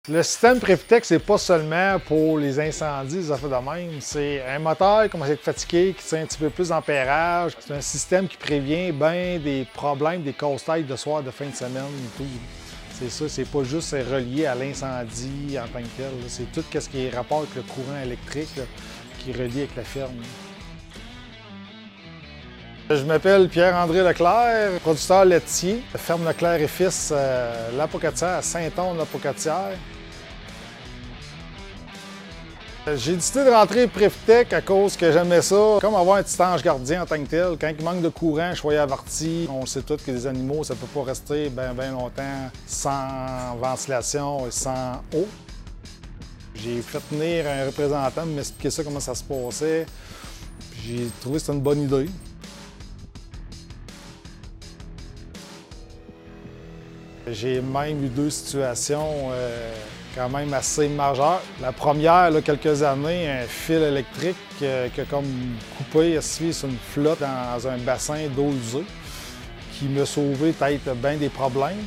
Le système Prefitech, c'est pas seulement pour les incendies, les affaires de même. C'est un moteur qui commence à être fatigué, qui tient un petit peu plus d'ampérage. C'est un système qui prévient bien des problèmes, des casse-têtes de soir, de fin de semaine et tout. C'est ça, c'est pas juste relié à l'incendie en tant que tel. C'est tout ce qui est rapport avec le courant électrique là, qui est relié avec la ferme. Je m'appelle Pierre-André Leclerc, producteur laitier, ferme Leclerc et Fils, l'Apocatière, à Saint-Onge-l'Apocatière. J'ai décidé de rentrer Prefitech à cause que j'aimais ça, comme avoir un petit ange gardien en tant que tel. Quand il manque de courant, je sois averti. On sait tous que les animaux, ça ne peut pas rester bien longtemps sans ventilation et sans eau. J'ai fait venir un représentant m'expliquer ça, comment ça se passait. J'ai trouvé que c'était une bonne idée. J'ai même eu deux situations quand même assez majeures. La première, là, quelques années, un fil électrique qui a comme coupé, assis sur une flotte dans un bassin d'eau usée, qui m'a sauvé peut-être bien des problèmes.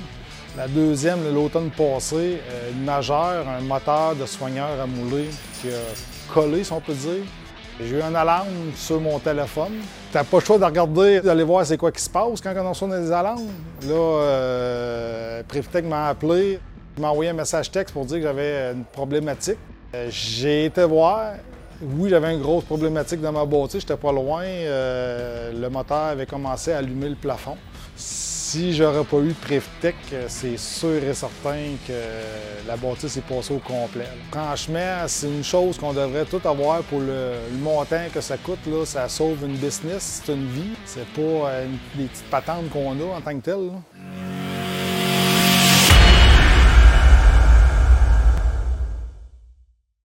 La deuxième, l'automne passé, une majeure, un moteur de soigneur à mouler qui a collé, si on peut dire. J'ai eu une alarme sur mon téléphone. T'as pas le choix de regarder, d'aller voir c'est quoi qui se passe quand on sonne des alarmes. Là, Prefitech m'a appelé, il m'a envoyé un message texte pour dire que j'avais une problématique. J'ai été voir. Oui, j'avais une grosse problématique dans ma bâtisse, j'étais pas loin. Le moteur avait commencé à allumer le plafond. Si j'aurais pas eu de Prefitech, c'est sûr et certain que la bâtisse est passée au complet. Franchement, c'est une chose qu'on devrait tout avoir pour le montant que ça coûte. Là. Ça sauve une business, c'est une vie. C'est pas des petites patentes qu'on a en tant que telles.